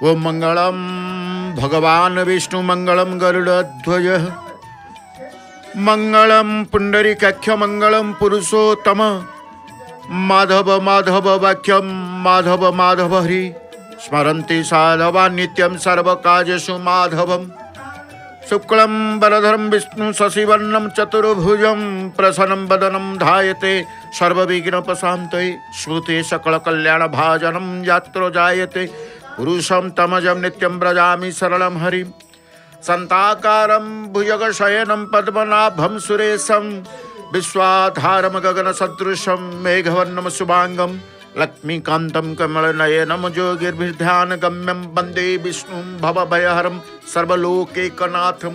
ओम मंगलम भगवान विष्णु मंगलम गरुड़ध्वज मंगलम पुंडरीकाक्ष मंगलम पुरुषोत्तम माधव माधव वाक्यम माधव माधव हरि स्मरन्ति साधवा नित्यं सर्वकार्येषु माधवम् शुक्लं वरधरं विष्णु शशिवर्णं चतुर्भुजं प्रसन्नं वदनं ध्यायते सर्वविघ्नोपशान्तये श्रुते सकलकल्याणभाजनं यत्र जायते पुरुषं तमजं नित्यं व्रजामि सरलं हरिं शान्ताकारं भुजगशयनं पद्मनाभं सुरेशं विश्वाधारं गगनसदृशं मेघवर्णं शुभांगं लक्ष्मीकान्तं कमलनयनं योगिर्भिर्ध्यानगम्यं वन्दे विष्णुं भवभयहरं सर्वलोकैकनाथं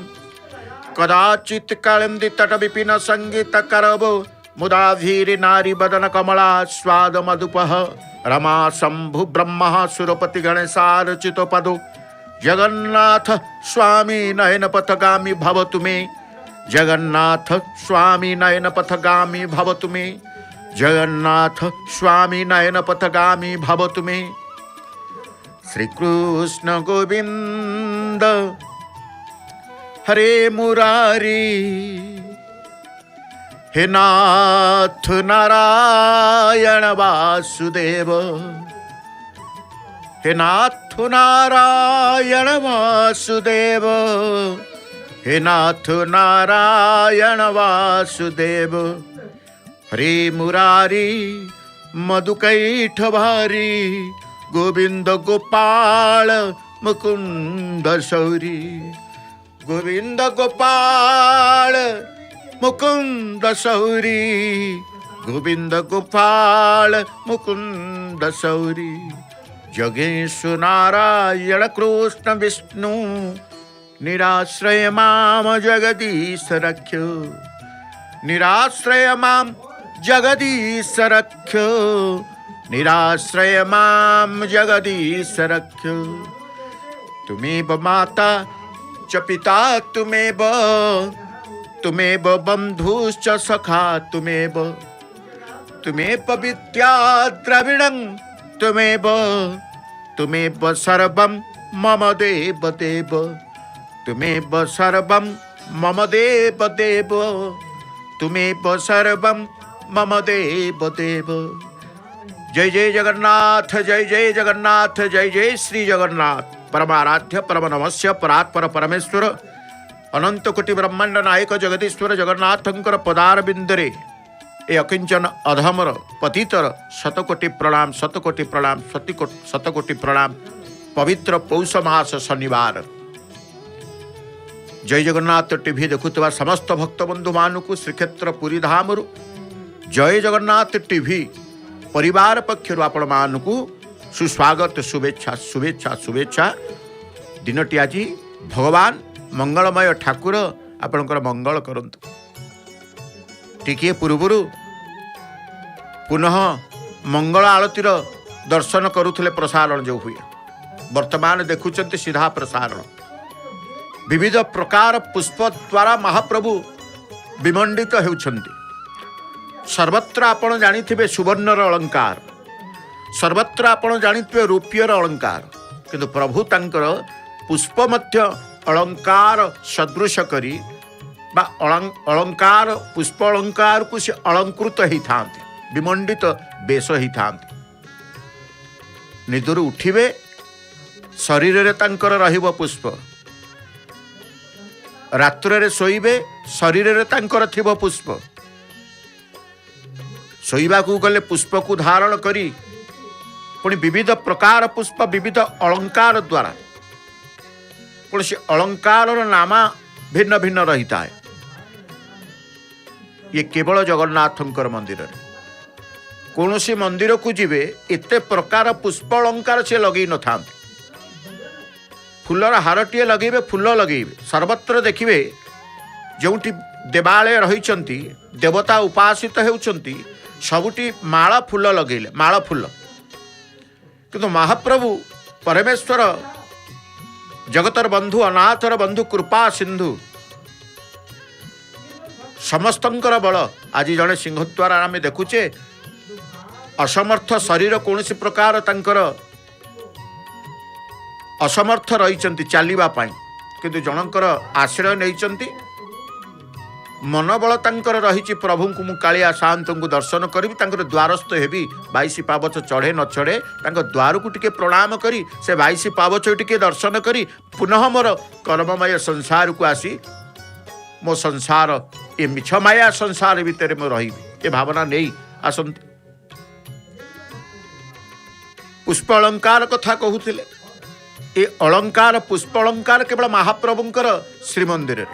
कदाचित् कालिन्दी तटविपिनसङ्गीतकरवो मुदाधीर्नारीवदनकमला स्वादमधुपः रमा शम्भु ब्रह्मः सुरपतिगणेशार्चितपदो जगन्नाथ स्वामी नयनपथगामी भवतु मे जगन्नाथ स्वामी नयनपथगामी भवतु मे जगन्नाथ स्वामी नयनपथगामी भवतु मे श्री कृष्ण गोविंद हरे मुरारी हे नाथ नारायण वासुदेव हे नाथ नारायण वासुदेव हे नाथ नारायण वासुदेव हरे मुरारी मधुकैठ भारी गोविंद गोपाल मुकुंद शौरी गोविंद गोपाल मुकुंद शौरी गोविंद गोपाल मुकुंद शौरी जगेश नारायण कृष्ण विष्णु निराश्रय माम जगदीश रख्यो निराश्रय माम जगदीश रख्यो निराश्रय माम जगदीश रख्यो तुमेव माता च पिता तुमेव बंधुश्च सखा तुमेव विद्या द्रविणं तुमेव सर्वं मम देव देव तुमेव सर्वं मम देव देव तुमेव सर्वं मम देव देव जय जय जगन्नाथ जय जगन्नाथ जय श्री जगन्नाथ परमाराध्य परम नमस्य परात्पर परमेश्वर अनंत कोटि ब्रह्मांड नायक जगदीश्वर जगन्नाथंकर पदार बिंदरे ए अकिंचन अधमर पतितर शतकोटि प्रणाम शतकोटि प्रणाम पवित्र पौष मास शनिवार जय जगन्नाथ टीवी देखुवा समस्त भक्त बंधु मानू श्रीक्षेत्र पुरी धाम जय जगन्नाथ टीवी परिवार पक्षर आपण मानू सुस्वागत शुभेच्छा शुभेच्छा शुभेच्छा दिनटी आज भगवान मंगलमय ठाकुर आपणकर मंगल करंतु टिके पूर्वर पुनः मंगल आलतीर दर्शन करुले प्रसारण जो हुए वर्तमान देखुंत सीधा प्रसारण विविध प्रकार पुष्प द्वारा महाप्रभु विमंडित होउछंती सर्वत्र आपण जानिथिबे सुवर्णर अलंकार सर्वत्र आपण जानिथिबे रूपियर अलंकार किंतु प्रभु तांकर पुष्प मध्य अलंकार सदृश करी बा अलंकार पुष्प अलंकार को से अलंकृत ही थांती विमंडित बेश ही थांती निदर उठिबे शरीर रे तांकर रहिबो पुष्प रात्रे शोइबे शरीर रे तांकर थिबो पुष्प शोइबा को गले पुष्प को धारण करी पुणी विविध प्रकार पुष्प विविध अलंकार द्वारा पुणी से अलंकार नामा भिन्न भिन्न रही है ये केवल जगन्नाथंकर मंदिर कौन सी मंदिर को जीवे एते प्रकार पुष्प अलंकार से लगे न था फुलर हारटीए लगेबे फुल लगेबे सर्वत्र देखिए जोटी देवालय रही देवता उपासित होउछंती सबुटी माला फुल लगेले माला फुल किंतु महाप्रभु परमेश्वर जगतर बंधु अनाथर बंधु कृपा सिंधु समस्तंकर बल आज जड़े सिंहद्वारा आम देखुचे असमर्थ शरीर कौन प्रकार तांकर असमर्थ रही चलवा किंतु जनकर आश्रय नहीं मनोबल तांकर रही प्रभु को कालिया साहंत को दर्शन करी द्वारस्थ हेबी 22 पावच चढ़े न चढ़े द्वार को टिके प्रणाम करी से 22 पावच टिके दर्शन करी पुनः मोर कर्ममय संसार को आसी मो संसार ये मिछमाया संसार भितर मैं रही ये भावना नहीं आसंत पुष्प अलंकार कथा कहूले ये अलंकार पुष्प अलंकार केवल महाप्रभुंकर श्रीमंदिर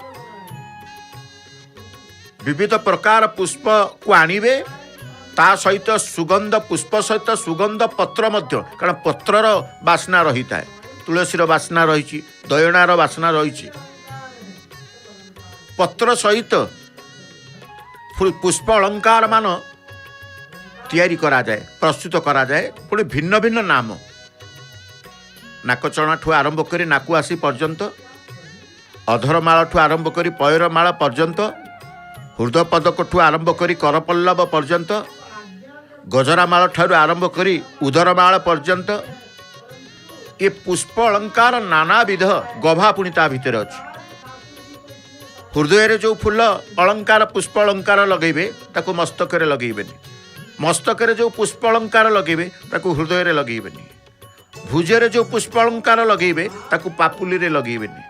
विविध प्रकार पुष्प को आणवे ता सहित सुगंध पुष्प सहित सुगंध पत्र मध्य कारण पत्रर बास्ना रही है तुलसीर बास्ना रही दयणार बास्ना रही पत्र सहित पुष्प अलंकार मान तैयारी करा जाए प्रस्तुत करा जाए पुणी भिन्न भिन्न नाम नाकचणा ठू आरंभ करी नाकुआसी पर्यंत अधरमाल ठू आरंभ करी पयरमाल पर्यंत हृदय पदक आरंभ करी करपल्लव पर्यंत गजरामाल ठारू आरंभ करी उदरमाल पर्यंत ये पुष्प अलंकार नानाविध गभा पुणी ता भितर अच्छी हृदय जो फूल अलंकार पुष्प अलंकार लगेबे ताको मस्तक लगेबेनी मस्तक जो पुष्प अलंकार लगेबे ताको हृदय लगेबेनी भुजरे जो पुष्प अलंकार लगेबे ताको पापुली लगेबेनी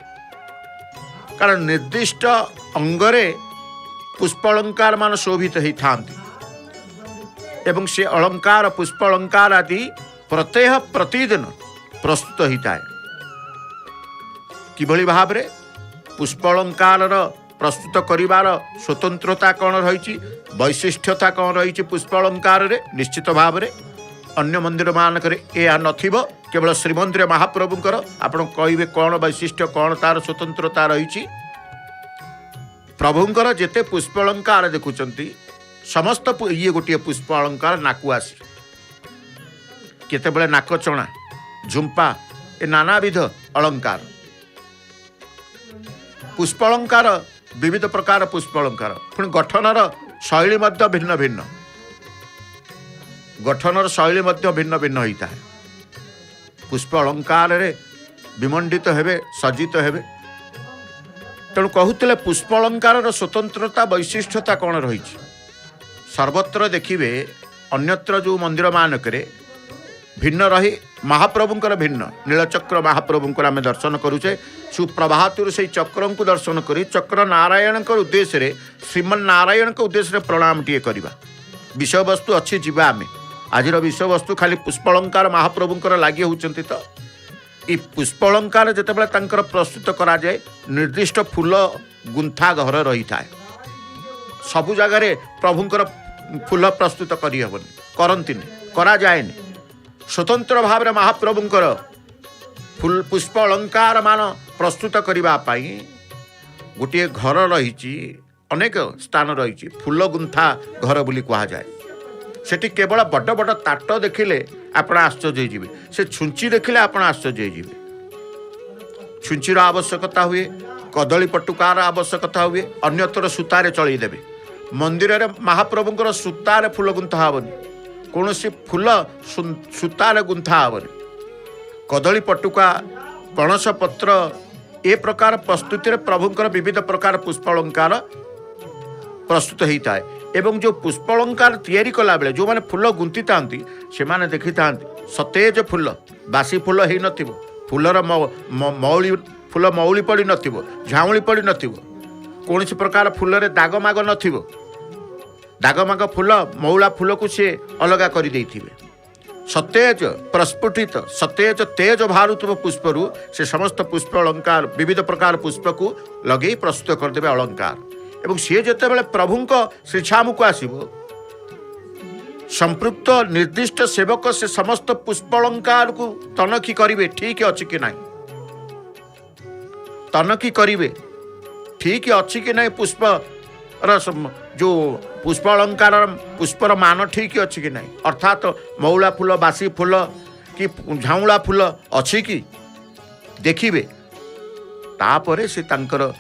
कारण निर्दिष्ट अंगरे पुष्प अलंकार मान शोभित ही थांती एवं से अलंकार पुष्प अलंकार आदि प्रत्यह प्रतिदिन प्रस्तुत होता है किभली भाव रे पुष्प अलंकार प्रस्तुत करिवार स्वतंत्रता कौन रही वैशिष्ट्यता कौन रही पुष्प अलंकार रे निश्चित भाव रे अन्य मंदिर मानक यह नथिबो केवल श्रीमंदिर महाप्रभुंकर आपण कहिबे कौन वैशिष्ट्य कौन तार स्वतंत्रता रही प्रभुंकर जेते पुष्प अलंकार देखुचंती समस्त ये गोटे पुष्प अलंकार नाकुआसी केतेबेले नाकचणा झुंपा ए नानाविध अलंकार पुष्प अलंकार विविध प्रकार पुष्प अलंकार पुणी गठनर शैली मध्य भिन्न भिन्न गठनर शैली मध्य भिन्न भिन्न होता है पुष्प अलंकार रे विमंडित हेबे सज्जित हेबे तेणु कहते पुष्प अलंकार स्वतंत्रता वैशिष्ट्यता कौन रही सर्वत्र देखिए अन्यत्र जो मंदिर मानक भिन्न रही महाप्रभुंकर भिन्न नीलचक्र महाप्रभुंकर आम दर्शन करुचे सुप्रभातुर से चक्र को दर्शन करी चक्र नारायण उद्देश्य रे श्रीमन नारायण उद्देश्य प्रणाम टे करवा विषय वस्तु अच्छी जीवा आम आज विषय वस्तु खाली पुष्प अलंकार महाप्रभुंकर लगे होती तो ये पुष्प अलंकार जितेबाला तांकर प्रस्तुत करा जाए निर्दिष्ट फूल गुंथा घर रही था सबु जगार प्रभुंकर फूल प्रस्तुत करती करा जाएनि स्वतंत्र भाव में महाप्रभुंकर फूल पुष्प अलंकार मान प्रस्तुत करने गोटे घर रही अनेक स्थान रही फूल गुंथा घर बोली कह जाए सेठी केवल बड़ बड़ ताट देखिले आपण आश्चर्य होइजिबे से छुंची देखिले आपण आश्चर्य होइजिबे छुंचीर आवश्यकता हुए कदली पटुकार आवश्यकता हुए अन्यत्र सूतारे चलई देबे मंदिर रे महाप्रभुंकर सूतारे फूल गुंथा हेबनी कौन सी फूल सूतारे गुंथा हेबनी कदली पटुका पणस पत्र ए प्रकार प्रस्तुति प्रभुंकर विविध प्रकार पुष्प अलंकार प्रस्तुत होता है एवं जो पुष्प अलंकार तैयारी कला बेले जो माने फूल गुंती था से माने देखी था सतेज फूल बासी फूल हो नथिबो फूलर मौली फूल मौली पड़ी नथिबो झाउली पड़ी नथिबो कौन सी प्रकार फूल रे दागमाग नथिबो दागमाग फूल मौला फूल को सी अलगा कर देथिबे सतेज प्रस्फुटित सतेज तेज बाहरुव पुष्परु से समस्त पुष्प अलंकार विविध प्रकार पुष्प को लगे प्रस्तुत करदेवे अलंकार एवं सी जिते प्रभुंक श्रीछामु को आसब संपृक्त निर्दिष्ट सेवक से समस्त पुष्प अलंकार को तनखी करेंगे ठीक अच्छी कि नहीं तनखी करेंगे ठीक अच्छी कि नहीं पुष्प जो पुष्प अलंकार पुष्पर मान ठीक अच्छी कि नहीं अर्थात मौला फूल बासी फूल कि झाउला फूल अच्छी कि देखिए तापर से तांकर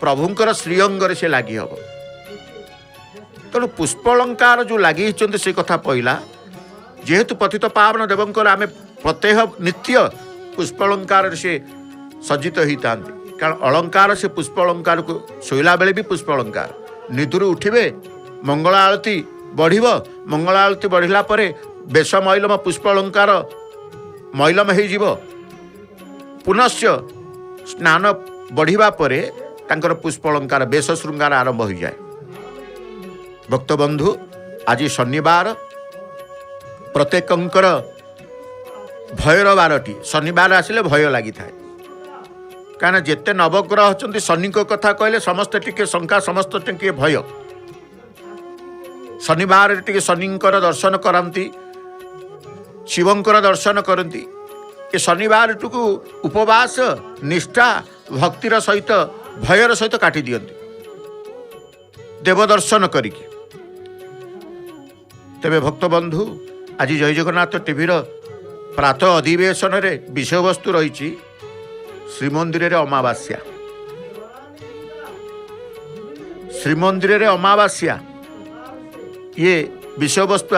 प्रभुंकर श्रीअंगरे से लगी हम तेणु पुष्प अलंकार जो लगी से कथा पहला जेहेतु पतित पावन देवंकर आम प्रत्यह नित्य पुष्पालंकार से सज्जित होता कारण अलंकार से पुष्प अलंकार को शोला बेले भी पुष्प अलंकार निदुर उठिबे मंगल आलती बढ़ मंगल आलती बढ़ला बेश मैलम पुष्प अलंकार मैलम हो पुनश्च स्नान बढ़िबा परे तांकर पुष्प अलंकार बेश श्रृंगार आरंभ हो जाए। भक्त बंधु आज शनिवार प्रत्येकंकर भयर बारटी शनिवार आसिले भय लगी था कहीं जिते नवग्रह अच्छा शनि कथा कहले समस्त टिके शंका समस्त टिके भय शनिवार टिके शनिंकर दर्शन करती शिवंकर दर्शन करती ए शनिवार टुकु उपवास निष्ठा भक्तिर सहित भयर सहित काटी दियंती देव दर्शन करिकी। तेबे भक्त बंधु आज जय जगन्नाथ टीवी प्रातः अधिवेशन रे विषय वस्तु रही श्रीमंदिर रे अमावास्या श्रीमंदिर रे अमावास्या ये विषय वस्तु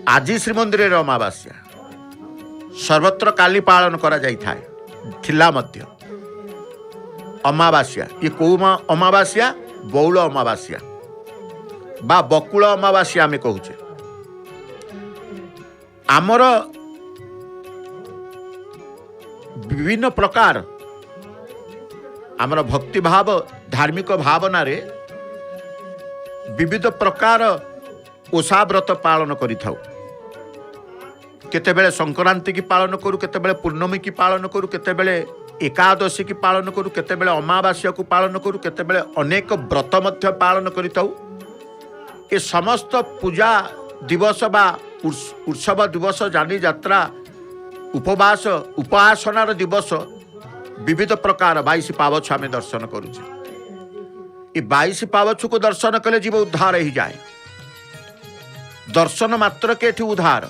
आज श्रीमंदिर रे अमावास्या सर्वत्र काली पालन करा जाई थाए थिला मध्य अमावास्या ये कौ अमावास्या बौल अमावास्या बा बकुल अमावास्या आमे कहूचे आमर विभिन्न प्रकार आमर भक्ति भाव धार्मिक भावना रे विविध प्रकार ओषा व्रत पालन करिथाउ केतेबेले संक्रांति की पालन करू केतेबेले पूर्णमी की पालन करू केतेबेले एकादशी की पालन करू केतेबेले अमावास्या को पालन करू केतेबेले अनेक व्रत मध्य पालन करिथाउ। ए समस्त पूजा दिवस बा उत्सव दिवस जानी यात्रा उपवास उपासनार दिवस विविध प्रकार 22 पावछ आम दर्शन करुचे। ये 22 पावछ को दर्शन कले जीव उद्धार ही जाए दर्शन मात्र के एठी उद्धार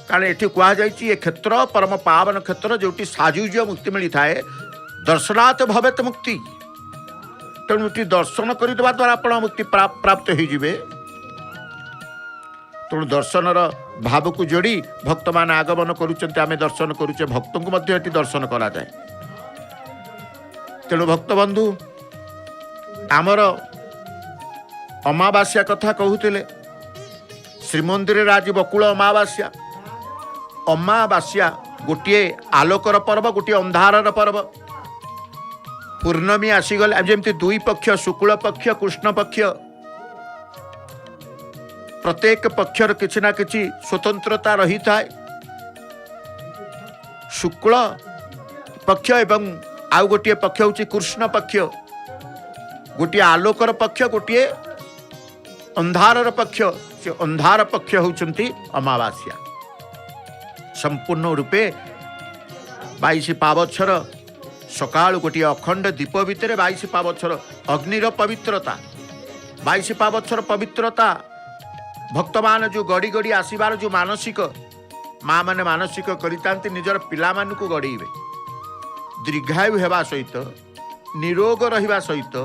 कारण एठी कहा जाइछि ये क्षेत्र परम पावन क्षेत्र जोटी साजुज्य मुक्ति मिली थाए दर्शनात् भवेत मुक्ति तेणु दर्शन करदेवा द्वारा आप मुक्ति प्राप्त हो जिवे। तेणु दर्शनर भाव को जोड़ी भक्त मान आगमन करुचंते आमे दर्शन करुचे भक्तों को मध्य एटी दर्शन करा जाए। तेणु भक्त बंधु आमर अमावास्या कथा कहूतिले श्रीमंदिर आज बकुल अमावास्या अमावास्या गोटे आलोकर पर्व गोटे अंधारर पर्व पूर्णमी आसीगले जमती दुई पक्ष शुक्ल पक्ष कृष्ण पक्ष प्रत्येक पक्षर किछि ना किछि स्वतंत्रता रही थाए शुक्ल पक्ष एवं आउ गोटे पक्ष होछि कृष्ण पक्ष गोटे आलोकर पक्ष गोटे अंधारर पक्ष से अंधार पक्ष होउछंती अमावास्या संपूर्ण रूपे 22 पावछर सकाल गोटे अखंड दीप भितर 22 पावछर अग्निर पवित्रता 22 पावछर पवित्रता भक्त मान जो गड़ी गड़ी आसबार जो मानसिक माँ मैंने मानसिक करते निजर पिला को गड़ेबे दीर्घायु हेबा सहित निरोग रहिबा सहित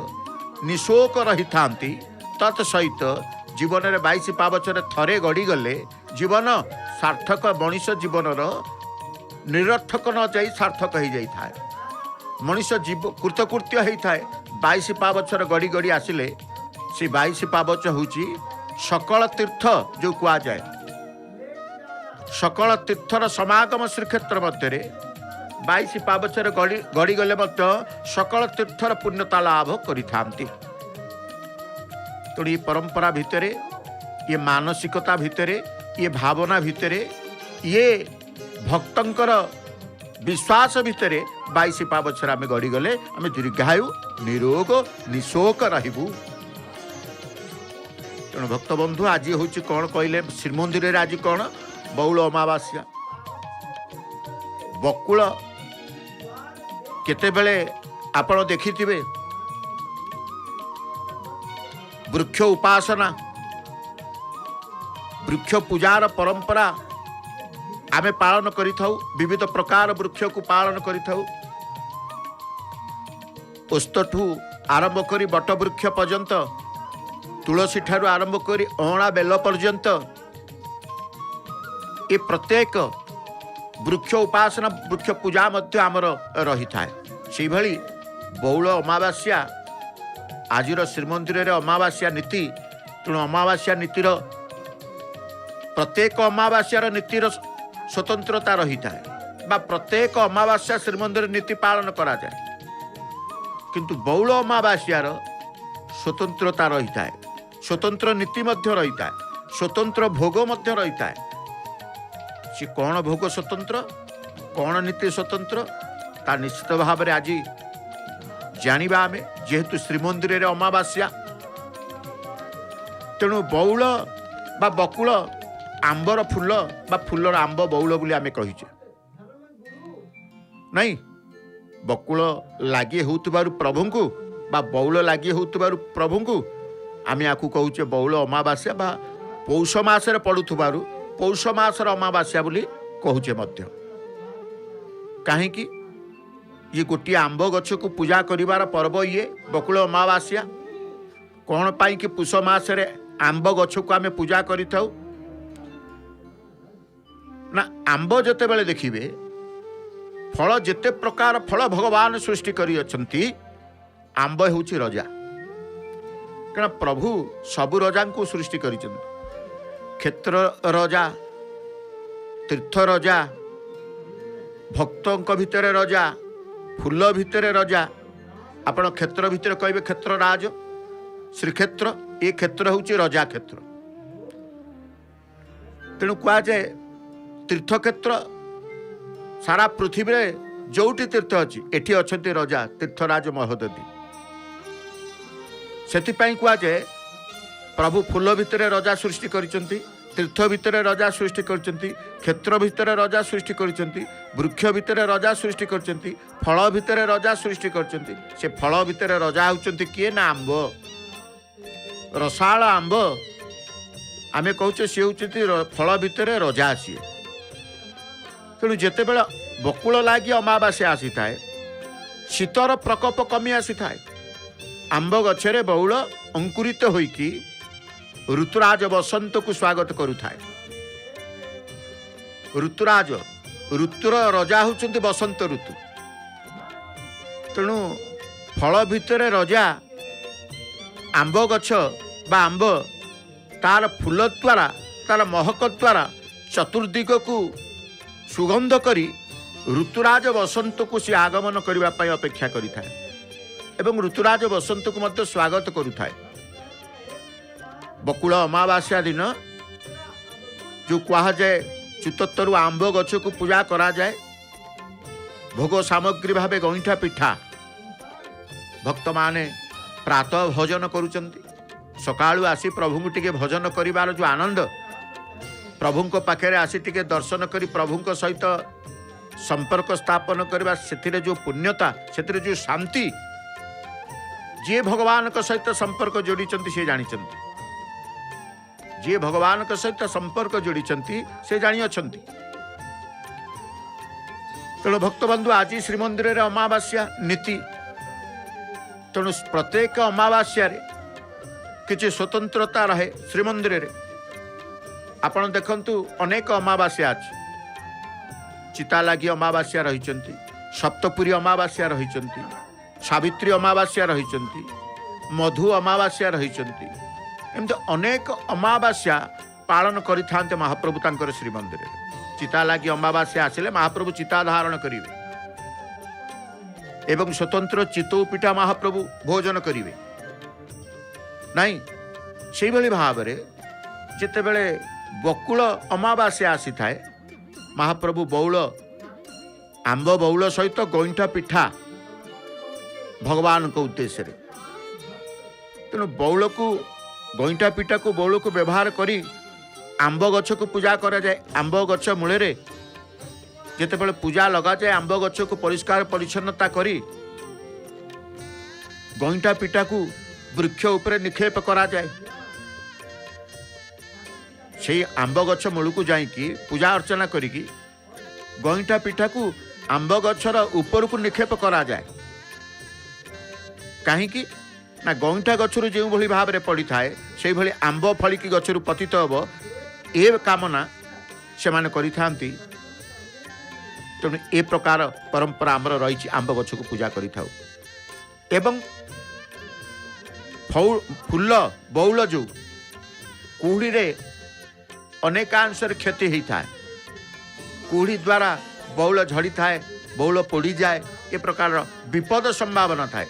निशोक रही था तत्सहित जीवन में 22 पावछर थरे गड़ी गले जीवन सार्थक मनीष जीवन निरर्थक न जाई सार्थक हो जाए मनीष जीव कृतकृत्य होता है 22 पावछर गड़ी गड़ी आसिले से 22 पावच होची सकल तीर्थ जो कहा जाए सकल तीर्थर समागम श्रीक्षेत्र मध्य 22 पावछर गड़ी गले सकल तीर्थर पुण्यता लाभ करिथांती। तो ये परंपरा भितर ये मानसिकता भितर ये भावना भितर ये भक्तंकर विश्वास भितर 22 पावछर आम गड़ी गले आम दीर्घायु निरोग निशोक रहबू। तेणु भक्त बंधु आज हूँ कौन कहले श्रीमंदिर आज कौन बौल अमावास्या बकुल केतेबेले आपण देखिथिबे वृक्ष उपासना वृक्ष पूजार परंपरा आमे पालन करिथाउ विविध प्रकार वृक्ष को पालन करिथाउ ओस्तठू आरंभ करी बट वृक्ष पर्यंत तुलसी ठारू आरंभ करी अणा बेल पर्यंत ये प्रत्येक वृक्ष उपासना वृक्ष पूजा मध्य आमर रही थाए से भली बौल अमावास्या आजिर श्रीमंदिर अमावास्या नीति तेणु अमावास्या नीतिर प्रत्येक अमावास्यार नीतिर स्वतंत्रता रही थाए बा प्रत्येक अमावास्या श्रीमंदिर नीति पालन करा जाए किंतु बौल अमावास्यार स्वतंत्रता रही थाए स्वतंत्र नीति मध्य रही थाए स्वतंत्र भोग मध्य रही थाए सी कौन भोग स्वतंत्र कौन नीति स्वतंत्र ता निश्चित भाव में आज जानिबा आमे जेहेतु श्रीमंदिर अमावास्या तेणु बौल बा बकुल आंबर फूल बा फूलर आंब बौल बोली आमे कहिचे नहीं बकुल लगी होउतबारु प्रभु को बा बौल लगी होउतबारु प्रभु को आमे आकु कहूचे बौल अमावास्या बा पौष मासरे पड़ुथबारु पौष मासर अमावास्या बोली कहूचे मध्य काहे कि ये गोटे आंब गछ को पूजा करिवार पर्व ये बकुल अमावास्या कौन पाई कि पुष मासरे आंब गछ को आमे पूजा करिथाउ ना आंब जते बेले देखिबे फल जेते प्रकार फल भगवान सृष्टि करी अछंती आंब होउची रजा कारण प्रभु सबु रजा को सृष्टि करिछंती क्षेत्र रजा तीर्थ रजा भक्तों भितर रजा फूल भितर रजा आपण क्षेत्र भितर कहबे क्षेत्र राज श्रीक्षेत्र ये क्षेत्र होउची रजा क्षेत्र तेणु कह जाए तीर्थ क्षेत्र सारा पृथ्वी रे जोटी तीर्थ अच्छी एठी अछंती रजा तीर्थराज महोदधी सेथिपाई कह जाए प्रभु फूल भितर रजा सृष्टि करिसंती तीर्थ भितर रजा सृष्टि करिसंती क्षेत्र भितर रजा सृष्टि करिसंती वृक्ष भितर रजा सृष्टि करिसंती फल भितर रजा सृष्टि करिसंती से फल भितर रजा होउचंती किए ना आंब रसाळ आंब आमे कहूचे से होउचंती फल भितर रजा सी तेणु जेते बेला बकुल लागी अमावास्या आसी थाए शीतर प्रकोप कमी आसी थाए आंब गछरे बौल अंकुरित होइकी ऋतुराज बसंत को स्वागत करुथाए ऋतुराज ऋतुर रजा होउचंती बसंत ऋतु तेणु फल भितर रजा आंब गछ बा आंब तार फूल द्वारा तार महक द्वारा चतुर्दिग को सुगंध करी ऋतुराज बसंत को सी आगमन करने अपेक्षा करिथाए एवं ऋतुराज बसंत को मध्य स्वागत करुथाए बकुल अमावास्या दिन जो कहा जाए चुतत्तरु आंब गछ को पूजा करा जाए भोग सामग्री भावे गईठा पिठा भक्त माने प्रातः भोजन करुचंती सकाळु आसी प्रभु को टिके भोजन करिवार जो आनंद प्रभु पाखे आसी टिके दर्शन करी प्रभु सहित संपर्क स्थापन करवा से जो पुण्यता से जो शांति जे भगवान सहित संपर्क जोड़ी से जानी जे भगवान सहित संपर्क जोड़ी से जानी अछंती तेणु भक्तबंधु आज श्रीमंदिर अमावास्या नीति तेणु प्रत्येक अमावास्या किसी स्वतंत्रता रहे श्रीमंदिर आपण देखंतु अनेक अमावास्या अछि चिता लागी अमावास्या रही सप्तपुरी अमावास्या रही सावित्री अमावास्या रही मधु अमावास्या रही एमती अनेक अमावास्या पालन करिथांते महाप्रभु तांकर श्रीमंदिर चिता लागी अमावास्या आसिले महाप्रभु चिता धारण करिवे एवं स्वतंत्र चितो पिठा महाप्रभु भोजन करिवे नहीं से भाव में जितेबले बकुल अमावास्या आसी थाए महाप्रभु बौल आंब बौल सहित गईठा पिठा भगवान को उद्देश्य तेणु बौल को गईठा पिठा को बौल को व्यवहार करी आंब गछ को पूजा करा जाए आंब गछ मूले जितेबले पूजा लगा जाए आंब गछ को परिष्कार परिच्छन्नता करी गईठा पिठा को वृक्ष उपरे निक्षेप करा जाए से आंब गछ मूल को जाइकी पूजा अर्चना करिकी गईठा पिठा को आंब गछर ऊपर को निक्षेप करा जाए कहीं ना गईठा गछरु जो भली भाव में पड़ी थाए से भली आंब फलिकी गछरु पतित हम ए कामना से माने करिथांती तेणु ए प्रकार परंपरा आमर रही आंब गछ को पूजा करिथाउ एवं फूल बौल जो कुहुड़ी रे अनेकांश क्षति होता है कुहुड़ी द्वारा बौल झड़ी थाए बौल पोड़ी जाए ए प्रकार विपद संभावना थाए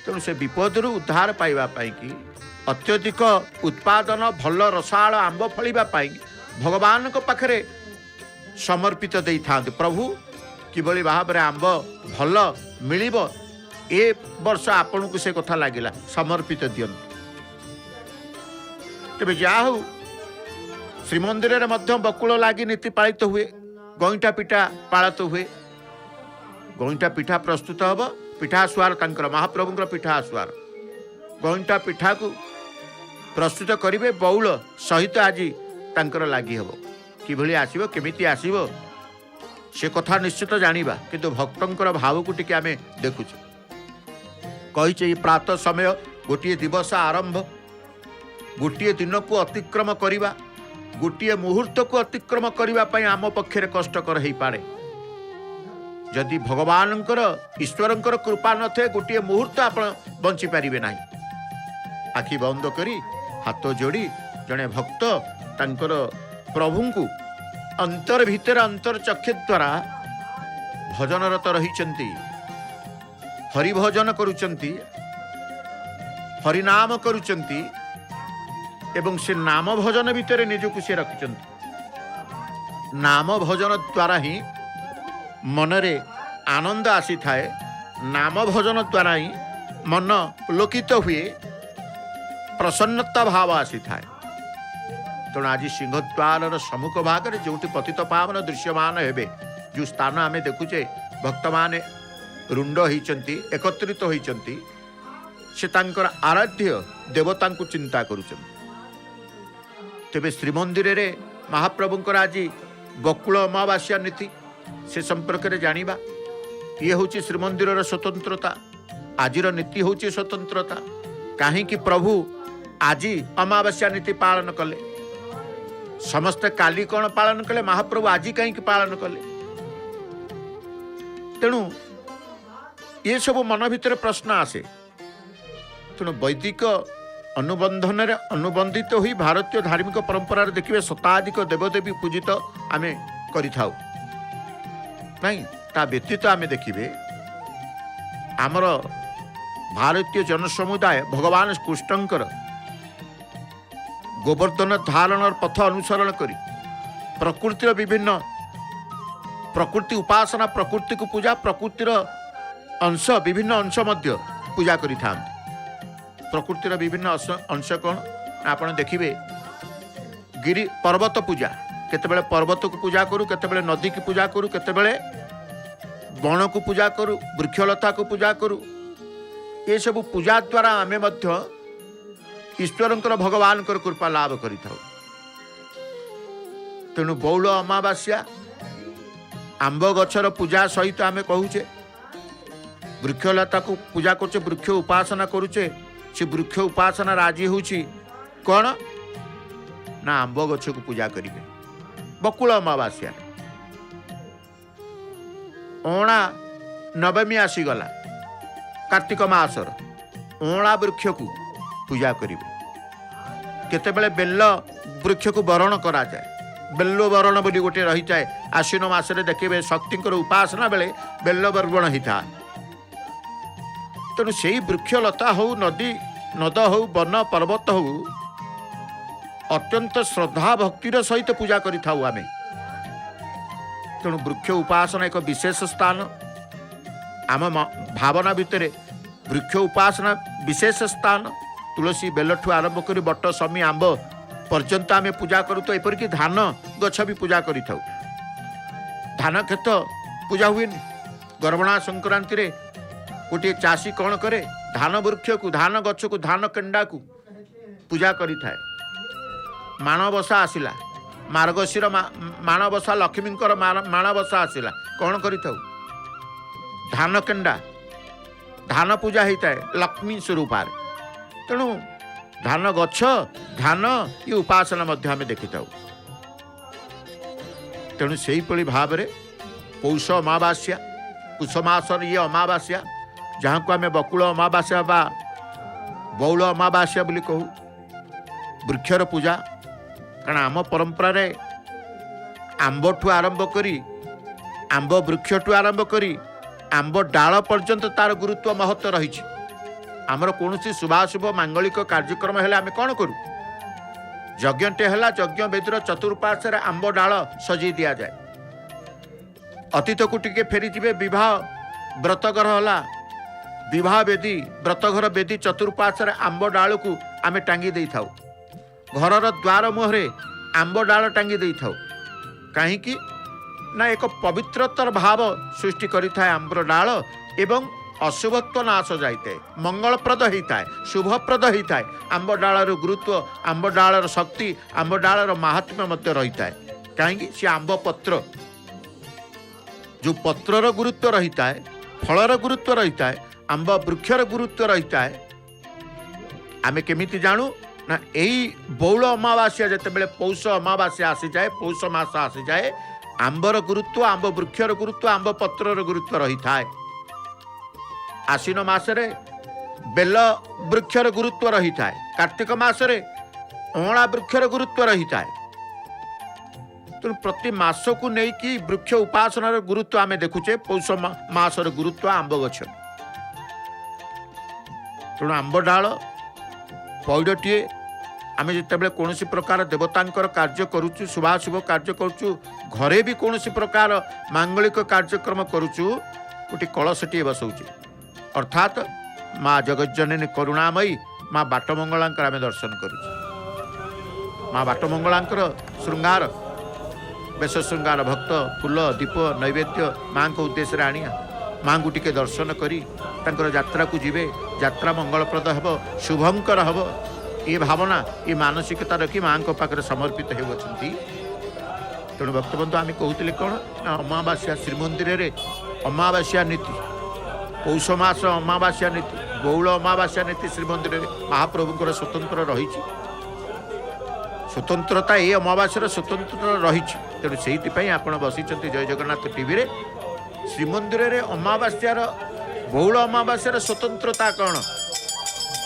तेणु से विपद उद्धार पाइबा पाई कि अत्यधिक उत्पादन भल रसाल आंब फलिबा पाई भगवान को पाखरे समर्पित देई थांते प्रभु किभली भाव में आंब भल मिलिबो ए वर्ष आपन को से कथा लागिला समर्पित दियंतु तेबे जा हो श्रीमंदिर रे मध्य बकुल लागी नीति पालित हुए गईठा पिठा पालित हुए गईठा पिठा प्रस्तुत हब पिठासुआर तांकर महाप्रभुंकर पिठासुआर गईठा पिठा को प्रस्तुत करिवे बौल सहित आज तांकर लागी हब किभली आसीबो केमिति आसीबो से कथा निश्चित जानिबा किंतु भक्तंकर भाव को टिके आमे देखुछु कहिचे प्रात समय गोटे दिवस आरंभ गोटे दिन को अतिक्रम करिबा गोटे मुहूर्त को अतिक्रम करने आम पक्षे कष्टकर हो पाए जदि भगवानंकर ईश्वरंकर कृपा न थे गोटे मुहूर्त आप बंची पारे ना आखि बंद करी हाथ जोड़ी जड़े भक्त तांकर प्रभु को अंतर भितर अंतर चक्षु द्वारा भजनरत रही हरिभजन करुचंती हरिनाम करुचंती एवं से नाम भजन भितर निजକୁ से रखिचंती नाम भजन द्वारा ही मनरे आनंद आसी थाए नाम भजन द्वारा ही मन पुलकित हुए प्रसन्नता भाव आसी थाए तेणु आज सिंहद्वार सम्मुख भाग में जो पतित पावन दृश्यमान हेबे जो स्थान आम देखुचे भक्त माने रुंड होइचंती एकत्रित होइचंती से तांकर आराध्य देवता को चिंता करुचंती तेबे श्रीमंदिर रे महाप्रभुंकर आज बकुल अमावास्या नीति से संपर्क में जानिबा ये होची श्रीमंदिर स्वतंत्रता आजिर नीति होची स्वतंत्रता कहीं प्रभु आज अमावास्या नीति पालन कले समस्ते काली कौन पालन कले महाप्रभु आज कहीं पालन कले तेणु ये सब मन भितर प्रश्न आसे तेणु वैदिक अनुबंधन अनुबंधित हुई भारतीय धार्मिक परंपरा देखिए शताधिक देवदेवी पूजित आम करिथाउ नहीं ता व्यतीत आम देखिए आमर भारतीय जनसमुदाय भगवान कृष्णंकर गोवर्धन धारण पथ अनुसरण करी प्रकृतिर विभिन्न प्रकृति उपासना प्रकृति को पूजा प्रकृतिर अंश विभिन्न अंश मध्य पूजा करि थांती प्रकृतिर विभिन्न अंश कौन आपन देखिए गिरी पर्वत पूजा केतेबेले पर्वत को पूजा करू केतेबेले नदी की पूजा करू केतेबेले वन को पूजा करू वृक्षलता को पूजा करू ये सब पूजा द्वारा आमे मध्य ईश्वरंकर भगवानकर कृपा लाभ करिथाउ तेणु बौल अमावास्या आंब गछर पूजा सहित आमे कहूचे वृक्षलता को पूजा करुचे वृक्ष उपासना करुचे से वृक्ष उपासना राजी होची कौन ना आंब गछ को पूजा करिवे बकुल अमावास्या ओणा नवमी आसीगला कार्तिक मासर ओणा वृक्ष को पूजा करिवे केतेबेले बेल वृक्ष को वरण करा जाए बेल्लो वरण बोली गोटे रही जाए आश्विन मासरे देखिए शक्ति उपासना बेले बेल्ल बर्वण होता तेणु से वृक्षलता हो नदी नद हो वन पर्वत हो अत्यंत श्रद्धा भक्तिर सहित पूजा करिथाउ आमे तेणु वृक्ष उपासना एक विशेष स्थान आम भावना भितर वृक्ष उपासना विशेष स्थान तुलसी बेलठू आरंभ कर बट समी आंब पर्यंत आम पूजा करूँ तो एपरिक धान गछ भी पूजा करिथाउ धान खेत पूजा हुए गर्भणा संक्रांति रे गोटे चाषी कौन करे धान वृक्ष को धान गछ को धान केंडा को पूजा करि थाए माणबसा आसिला मार्गशीर माणबसा लक्ष्मींकर माणबसा आसिला कौन करिथाउ धान केंडा धान पूजा होता है लक्ष्मी स्वरूपार तेणु धान गछ धान ये उपासना मध्य आम देखि थाउ तेणु सेही परि भाव रे पौष अमावास्या पुष मासर ये अमावास्या जहाँ को आम बकुल अमावास्या बा बौल अमावास्या बोली कहू वृक्षर पूजा कारण आम परंपरा रे आंब ठू आरंभ करी आंब वृक्ष ठू आरंभ करी आंब डाल पर्यंत तार गुरुत्व महत्व रही आमर कौन शुभाशुभ मांगलिक कार्यक्रम है आम कौन करूँ यज्ञटे है यज्ञ वेदीर चतुर्पार्श्व आंब डाल सजई दि जाए अतीत को टिके फेरी विवाह व्रतघर है विवाह वेदी व्रतघर वेदी चतुर्पार्श्व आंब डाल को आम टांगी दे था घर द्वार मुहरे आंब डाल टांगी दे था कहीं ना एक पवित्रतर भाव सृष्टि करिथाए आंबर डाल एवं अशुभत्व नाश जाए मंगलप्रद होता है शुभप्रद होता है आंब डालर गुरुत्व आंब डालर शक्ति आंब डालर महात्म्य मध्य रही है कहीं सी आंब पत्र जो पत्रर गुरुत्व रही है फलर गुरुत्व रही है आंब वृक्षर गुरुत्व रही है आमे केमिति जानू ना यही बौल अमावास्या जिते पौष अमावास्या आसी जाए पौष मास आसी जाए आंबर गुरुत्व आंब वृक्षर गुरुत्व आंब पत्रर गुरुत्व रही है आश्विन मासरे बेल वृक्षर गुरुत्व रही है कार्तिक मासरे अँला वृक्षर गुरुत्व रही है तेणु प्रति मास को लेकिन वृक्ष उपासनार गुरुत्व आम देखुचे पौष मासर गुरुत्व आंब गछ तेणु आंब डाल पौडटीए आम जिते कौन प्रकार देवतांकर कार्य करुचु शुभाशुभ कार्य करुचु घरे भी कौन प्रकार मांगलिक कार्यक्रम करुचु गोटे कलशटीए बसौचे अर्थात माँ जगज्जननी करुणामयी माँ बाटमंगलांकर आम दर्शन करुचु माँ बाटमंगलांकर श्रृंगार बेश श्रृंगार भक्त फूल दीप नैवेद्य माँ को उद्देश्य आनिया माँ को टिके दर्शन करी तांकर यात्रा को जीवे यात्रा मंगलप्रद हेब शुभंकर हेब ये भावना ये मानसिकता रखी माँ को पाखे समर्पित होती तेणु भक्तबंधु आम कहते कौन ना अमावास्या श्रीमंदिर रे अमावास्या नीति पौष मास अमावास्या नीति बौल अमावास्या नीति श्रीमंदिर रे महाप्रभुंकर स्वतंत्र रही स्वतंत्रता ये अमावास्या स्वतंत्र रही तेणु से आप बसी जय जगन्नाथ टीवी रे श्रीमंदिर रे अमावास्यार बौल अमावास्यार स्वतंत्रता कौन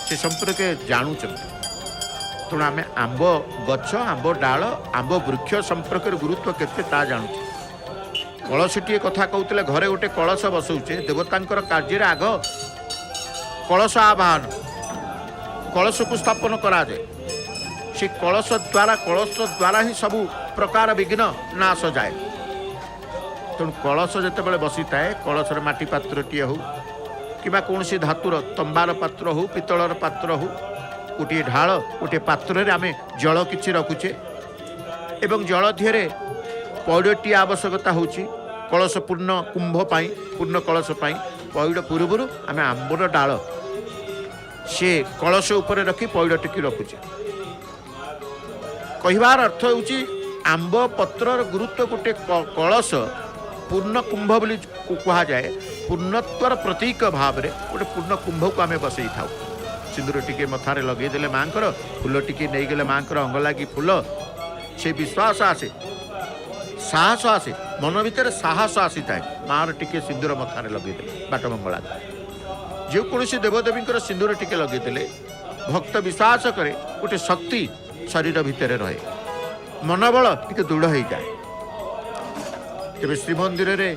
से संपर्क जानूँ तेणु आम आंब गछ आंब डाल आंब वृक्ष संपर्क गुरुत्व केते ता जानू कलशटीए कथा कहते घरे गोटे कलश बसौचे देवतांकर कार्य आग कलश आवाहन कलश को स्थापन कराए से कलश द्वारा ही सबू प्रकार विघ्न नाश जाए तेणु कलश जिते बसी थाए कलश माटी पात्रटीए हो कि कौन धातुर तंबार पात्र हो पितलर पात्र हो गोटे ढाल गोटे पात्र आम जल किछि रखुचे एवं जल धीरे पौड़टी आवश्यकता होची कलश पूर्ण कुंभ पाई पूर्ण कलश पाई पौड़ पूर्व आम आंबर डाल से कलश उपर रखी पौड़टी की रखुचे कहबार अर्थ होची आंब पत्रर गुरुत्व गोटे कलश पूर्ण कुंभ बोली कहा जाए पूर्णत्वर प्रतीक भाव में गोटे पूर्ण कुंभ को आम बसई था सिंदूर टिके मथारे लगेदेले माँकर फूल टिके नहीं गले माँकर अंग लगी फूल से विश्वास आसे साहस आसे मन भितर साहस आसी थाए मार टिके सिंदूर मथारे लगेदेले बाटमंगला जो कौन देवदेवी सिंदूर टिके लगेदेले भक्त विश्वास करे गोटे शक्ति शरीर भितर रहे मनोबल टिके दृढ़ हो जाए तेरे श्रीमंदिर रे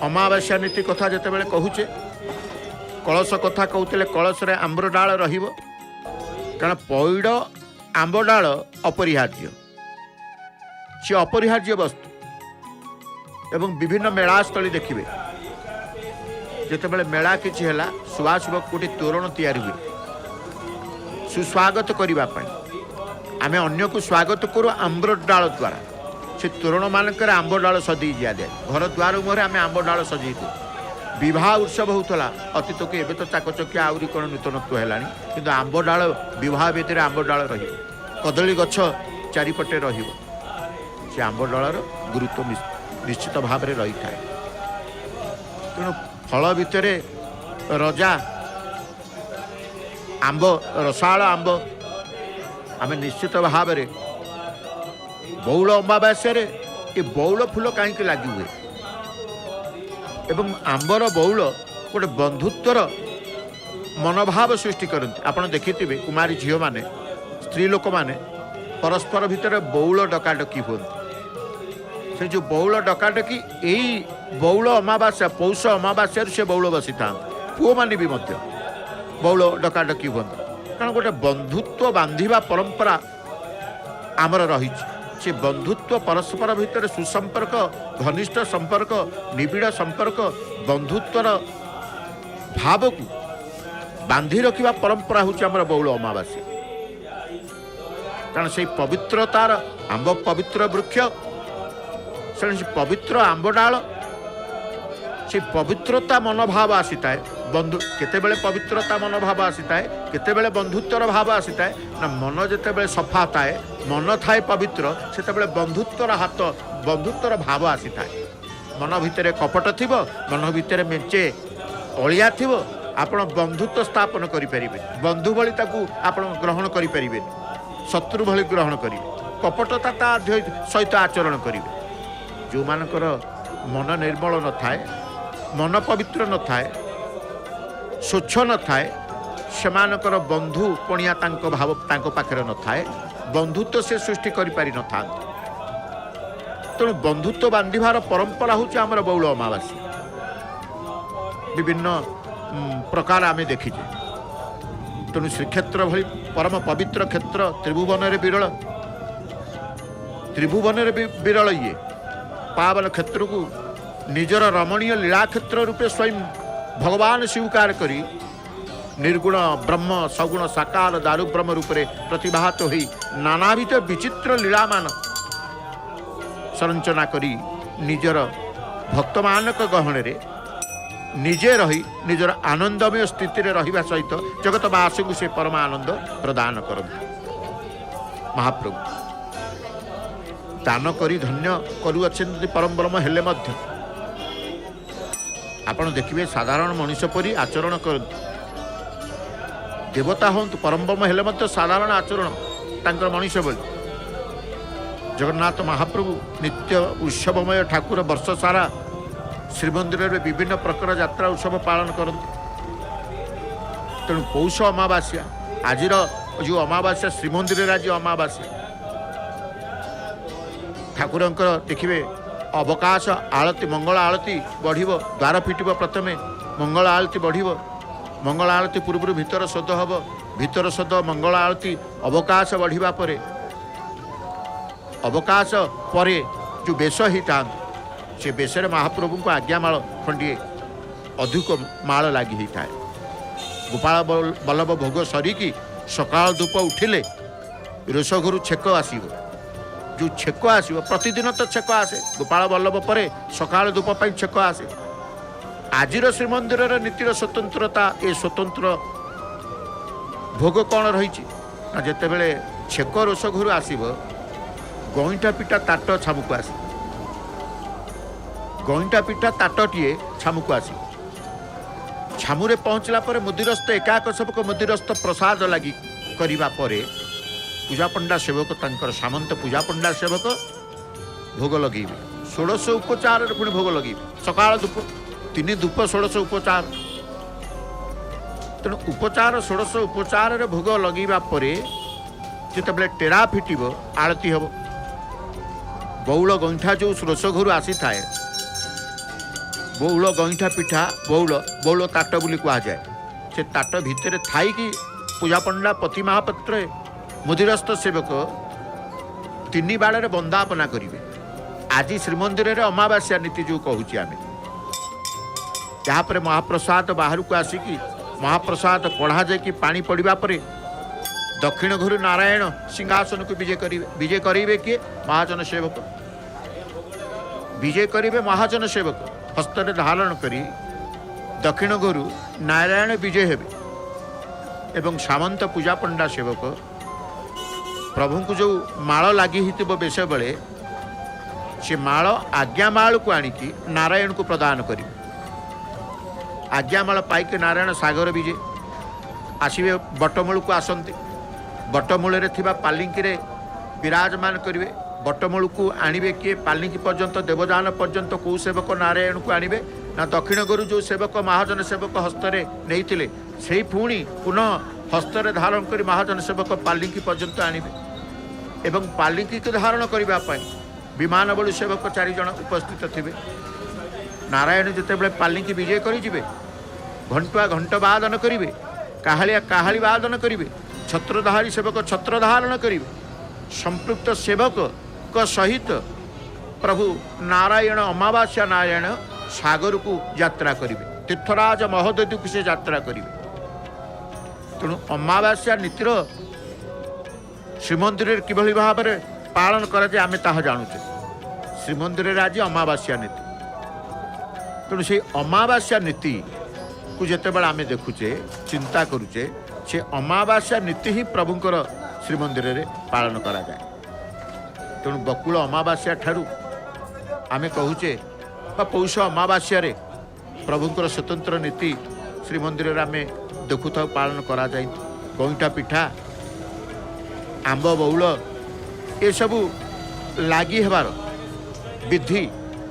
अमावास्या नीति कथा जिते बड़े कहूचे कलश कथा कहते कलश रे आंबर डाल रहिबो कारण पौड़ आंब डाल अपरिहार्य सी अपरिहार्य वस्तु एवं विभिन्न मेलास्थली देखिए जिते मेला किसी है शुभाशुभ गोटे तोरण तैयारी हुए सुस्वागत करने आम अन्य को स्वागत करूँ आंबर डाल द्वारा से तोरण मानक आंब डाल सजई दिया जाए घर द्वार मुहर आम आंब डाल सजई दू विवाह उत्सव होता अतीत को एवं तो चाकचकिया आहरी कौन नूतनत्व है कि आंब डाल विवाह वेदी आंब डाल रदली गछ चारिपटे से आंब डालर गुरुत्व निश्चित भाव में रही था तेणु फल भितर रजा आंब रसाल आंब आम निश्चित भाव में बौल अमावास्या ये बौल फूल कहीं लगी हुए एवं आंबर बौल गोटे बंधुत्वर मनोभाव सृष्टि करती। आपण देखिथिबे कुमारी झील माने स्त्री लोक माने परस्पर भितर बौल डकाडकी हुअन्ति। से जो बौल डकाडकी यही बौल अमावास्या पौष अमावास्या से बौल बसी था पुओ माने भी मध्य बौल डकाडकी हुअन्ति। कारण गोटे बंधुत्व बांधिबा परंपरा आमर रही। से बंधुत्व परस्पर भितर सुसंपर्क घनिष्ठ संपर्क निबिड़ संपर्क बंधुत्वर भाव को बांधि रखा परंपरा हूँ आम बौल अमावास्या। कारण से पवित्रतार आंब पवित्र वृक्ष से पवित्र आंब डाल से पवित्रता मनोभाव आसी थाए। बंधु केतेबेले पवित्रता मनोभाव आसी थाए केतेबेले बंधुत्वर भाव आसी थाए ना मन जेतेबेले सफा थाए मन थाए पवित्र सेतेबेले बंधुत्वर हाथ बंधुत्वर भाव आसी थाए। मन भितर कपट थिबो मन भितर मेंचे अलिया थिबो आपण बंधुत्व स्थापन करि परिबे बंधु भली ताकू आपण ग्रहण करि परिबे शत्रु भली ग्रहण करिवे कपटता ता सहित आचरण करिवे। जो मानकर मन निर्मल न थाए मन पवित्र न थाए स्वच्छ न थाए सेमानकर बंधु पणिया तांको भाव तांको पाखरे न थाए बंधुत्व से सृष्टि करि पारि न थांते। तेणु बंधुत्व बांधिबार परंपरा हूँ आमर बौल अमावास्या। विभिन्न प्रकार आमे देखिचे। तेणु श्रीक्षेत्र भली परम पवित्र क्षेत्र त्रिभुवन विरल त्रिभुवन विरल ये पावन क्षेत्र को निजर रमणीय लीला क्षेत्र रूपे स्वयं भगवान स्वीकार करी निर्गुण ब्रह्म सगुण साकार दारु ब्रह्म रूपे प्रतिभात हो नानाविध विचित्र लीलामान संरचना करी निजर भक्तमानक गहणे निजे रही निजर आनंदमय स्थिति रहिबा सहित जगतवासी को से परम आनंद प्रदान करते। महाप्रभु दान करी धन्य करुअछन्ति परम ब्रह्म हेले मध्य आपण देखिए साधारण मनुष्य परी आचरण करते। देवता हूँ परम ब्रह्म हेले मध्य साधारण आचरण तांकर मनुष्य बोली। जगन्नाथ महाप्रभु नित्य उत्सवमय ठाकुर वर्ष सारा श्रीमंदिर में विभिन्न प्रकार यात्रा उत्सव पालन करते। तेणु पौष अमावास्या आज जो अमावास्या श्रीमंदिर आज अमावास्या ठाकुर देखिए अवकाश आलती मंगल आलती बढ़ द्वार फिटब प्रथम मंगल आलती बढ़ मंगल आलती पूर्व भीतर शोध हम भीतर शोध मंगल आलती अवकाश बढ़िबा परे अवकाश परे जो बेश ही था से बेशरे महाप्रभु को आज्ञामाल खंडिए अधिक माल लगी ही थाए। गोपाल बल्लभ भोग सरिकी सकाल धूप उठिले रोषघर छेक आसब जो छेक आसो प्रतिदिन तो छेक आसे गोपाल बल्लभ पर सकाल धूप छेक आसे। आज श्रीमंदिर नीतिर स्वतंत्रता ये स्वतंत्र भोग कौन रही जिते बड़े छेक रोषघर आसब गईठा पिठा ताट छामुक आस गईठा पिठा ताटटीए छामुक आस छामुरे पहुँचला पर मुदिरस्थ एकाक सेवक मुदिरस्थ प्रसाद लगी करने पूजा पंडा सेवक तांकर सामंत पूजा पंडा सेवक भोग लगे 1600 उपचार पुणी भोग लगे सकाल धूप 3 धूप 1600 उपचार तेणु उपचार 1600 उपचार भोग लगेगा जिते टेरा फिटब आरती हम बौल गईठा जो रोषघर आसी थाए बौल गईठा पिठा बौल बौल ताट बोली कहुए से ताट भितर थाई कि पूजा पंडा पति महापात्र मुदिरस्थ सेवक 3 बाड़े बंदापना करेंगे। आज श्रीमंदिर अमावास्या नीति जो कहूँ आम जहाँपर महाप्रसाद बाहर को आसिकी महाप्रसाद कढ़ा जाकि पानी पड़ा पर दक्षिण घुरु नारायण सिंहासन को विजय करेंगे किए महाजन सेवक विजय करेंगे महाजन सेवक हस्तर धारण करी दक्षिण घुरु नारायण विजय हेबे एवं सामंत पूजा पंडा सेवक प्रभु को जो माल लगी बेश बेले से माल आज्ञामाल को आणिकी नारायण को प्रदान करी आज्ञामाल पाइक नारायण सागर विजय आसवे बटमूल को आसते बटमूल पालिंकी विराजमान करेंगे बटमूल को आणवे किए पालिंकी पर्यंत देवदान पर्यंत कौ सेवक नारायण को आणवे ना दक्षिण गुरु जो सेवक महाजन सेवक हस्तरे नहीं से पुणी पुनः हस्तरे धारण कर महाजन सेवक पालिंकी पर्यंत आणवे एवं पालिंकी को धारण करने विमान बलु सेवक 4 जन उपस्थित थे। नारायण जिते पालिंकी विजय करेंगे घंटुआ घंट वादन करेंगे काहालिया काहाली वादन करेंगे छत्रधारी सेवक छत्र धारण करेंगे संपृक्त सेवक को सहित प्रभु नारायण अमावास्या नारायण सागर को यात्रा करेंगे तीर्थराज महोदय को से यात्रा करेंगे। तेणु अमावास्या नीतिर श्रीमंदिर किभली भाव में पालन कराए आम ता जानुचे श्रीमंदिर आज अमावास्या नीति तेणु से अमावास्या नीति को जितेबाला आम देखुचे चिंता करुचे से अमावास्या नीति ही प्रभुंकर श्रीमंदिर रे पालन करा जाए। तेणु बकुल अमावास्या ठारू आम कहूचे पौष अमावास्या रे प्रभुंकर स्वतंत्र नीति श्रीमंदिर रे आम देखु था पालन करा जाए। गईठा पिठा आंब बौल ये सबू लगी हबार विधि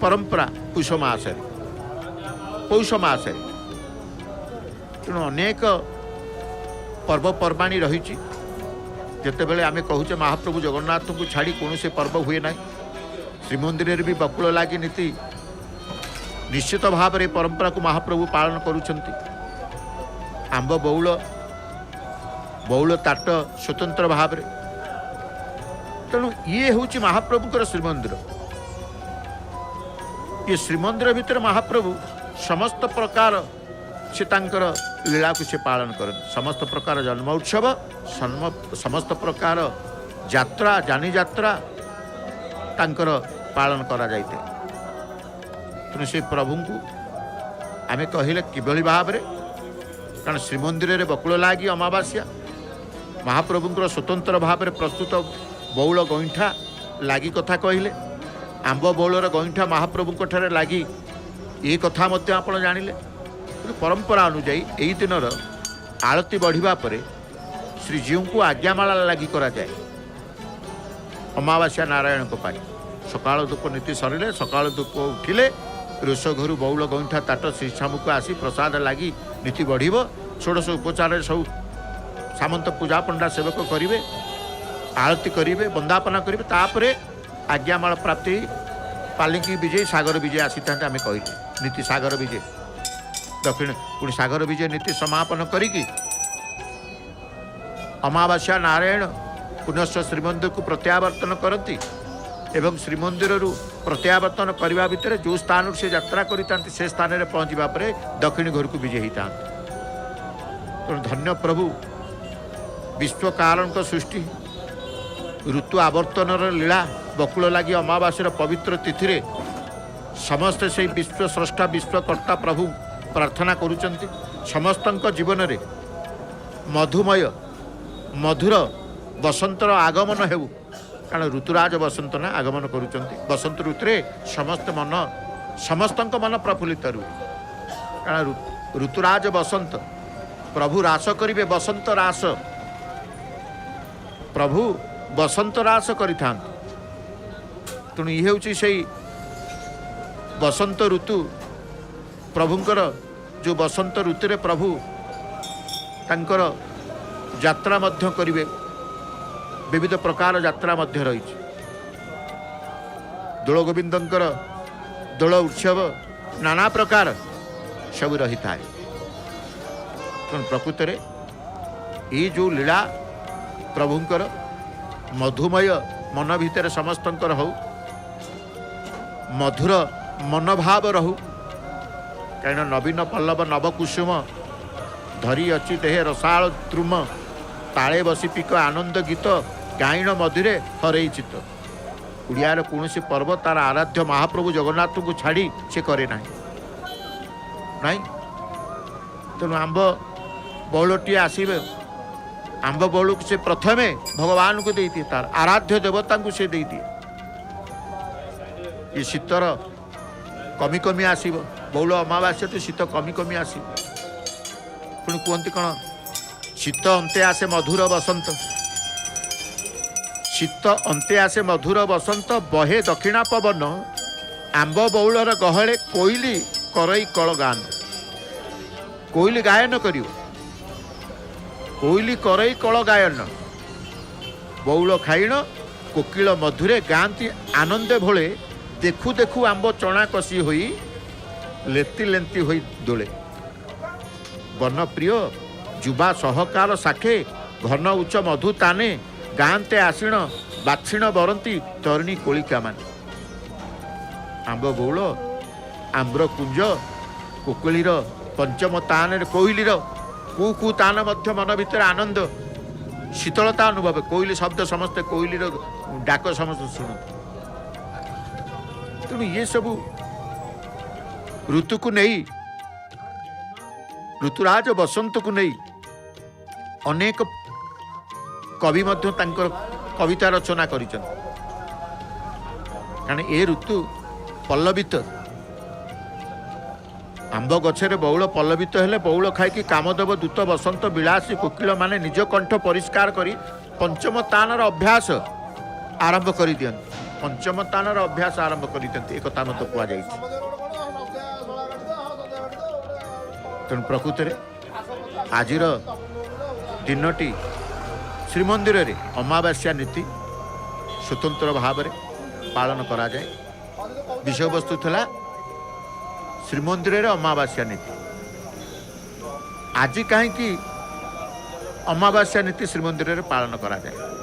परंपरा पौष मस तेणु अनेक पर्वपर्वाणी रही जिते बड़े आम कहूचे महाप्रभु जगन्नाथ को छाड़ी कौन से पर्व हुए ना श्रीमंदिर भी बकुल लगी नीति निश्चित भाव में परंपरा को महाप्रभु पालन करुछंती। आंब बौल बौल ताट स्वतंत्र भाव में तेणु ये हूँ महाप्रभुकर श्रीमंदिर ये श्रीमंदिर भितर महाप्रभु समस्त प्रकार से तांकर लीला को से पालन करते समस्त प्रकार जन्म उत्सव समस्त प्रकार यात्रा जानी यात्रा तांकर पालन करा जाइते। तेणु से प्रभु को आम कहले किभली भाव में कारण श्रीमंदिर रे बकुल लगी अमावास्या महाप्रभुंकर स्वतंत्र भाव में प्रस्तुत बौल गईठा लगी कथा कहले आंब बौलर गईठा महाप्रभु ठारे लगी ये कथा मध्य आपण जानिले। परंपरा अनुजाई यही दिन आरती बढ़िबा परे श्रीजीव को आज्ञामाला लगी करा जाए अमावास्या नारायण को पाई सकाल धूप नीति सरिले सकाल धूप उठिले रोष घर बौल गईठा ताट श्रीश्याम को आसी प्रसाद लगी नीति बढ़िबो षोडश उपचार सब सामंत पूजा पंडा सेवक करिवे आरती करिवे वंदापना करिवे तापरे आज्ञामाला प्राप्ति पालिंकी विजय सागर विजय आसी था आम कहले नीति सागर विजय दक्षिण पुणी सागर विजय नीति समापन करिकी अमावास्या नारायण पुनश्च श्रीमंदिर को प्रत्यावर्तन करती एवं श्रीमंदिर प्रत्यावर्तन करने भितर जो स्थान से यात्रा करता से स्थान में पहुँचा पर दक्षिण घर को विजय होता। तेणु धन्य प्रभु विश्व कारण को सृष्टि ऋतु आवर्तन लीला बकुल लगी अमावास्या पवित्र तिथि समस्ते से विश्व स्रष्टा विश्वकर्ता प्रभु प्रार्थना करुचंती समस्त जीवन में मधुमय मधुर बसंतर आगमन हेउ कारण ऋतुराज बसंत ना आगमन करुचंती बसंत ऋतु समस्त मन प्रफुल्लित रुहे कारण ऋतुराज बसंत प्रभु रास करिवे बसंत रास प्रभु बसंत रास करिथां। तेणु ये हूँ से बसंत ऋतु प्रभुंकर जो बसंत ऋतु रे प्रभु तांकर यात्रा मध्य करिवे विविध प्रकार यात्रा मध्य रही दोल गोविंदंकर दोल उत्सव नाना प्रकार सब रही था। प्रकृत में ये जो लीला प्रभुंकर मधुमय मन भितर समस्तंकर हो मधुर मनोभाव रहू कहीं नवीन पल्लव नवकुसुम धरी अच्छी देह रसाल द्रुम ताले बसी पिक आनंद गीत गायन मधुरे हरई चित्त उड़ियार कौन पर्व तार आराध्य महाप्रभु जगन्नाथ को छाड़ी से करे नहीं तेणु आंब बौलटी आसवे आंब बौल से प्रथमे भगवान को दे दिए तार आराध्य देवता को से दे दिए ये शीतर कमी कमी आसब बौल अमावास्या तो शीत कमी कमी आसब पुणी कहते कौन शीत अंते आसे मधुर बसंत शीत अंते आसे मधुर बसंत बहे दक्षिणा पवन आंब बौलर गहले कोइली करई कल गान कोइली गायन करियो कोइली करई कल गायन बौल खाइण कोकिल मधुरे गांती आनंदे भोले देखु देखु आंब चना कसी होई लेती लेंती होई दोले वन प्रिय जुबा सहकार साखे घन उच्च मधु ताने गांते आसीण बाछिण बरंती तरुणी कोलिका माने आंब बौल आम्र कुंज कोकिलीर पंचम तान कोइलीर कु कु तान मध्य मन भितर आनंद शीतलता अनुभव कोइली शब्द समस्ते कोइलीर डाक समस्त शुणु तेणु ये सबू ऋतु को नहीं ऋतुराज बसंत को नहीं अनेक कवि मध्य तांकर कविता रचना करिछन कारण ए ऋतु पल्लवित आंब गछरे बौल पल्लवित हेले बौल खाई कामदेव दूत बसंत विलासी कोकिल माने निज कंठ परिष्कार करी पंचम तानर अभ्यास आरंभ कर दियन पंचम तानर अभ्यास आरंभ कर दियंती एक तान तो कुआ जाई तेणु प्रकृत में आज दिनटी श्रीमंदिर रे अमावास्या नीति स्वतंत्र भाव में पालन करा जाए विषय वस्तु थला श्रीमंदिर रे अमावास्या नीति आज कहीं अमावास्या नीति श्रीमंदिर रे पालन करा जाए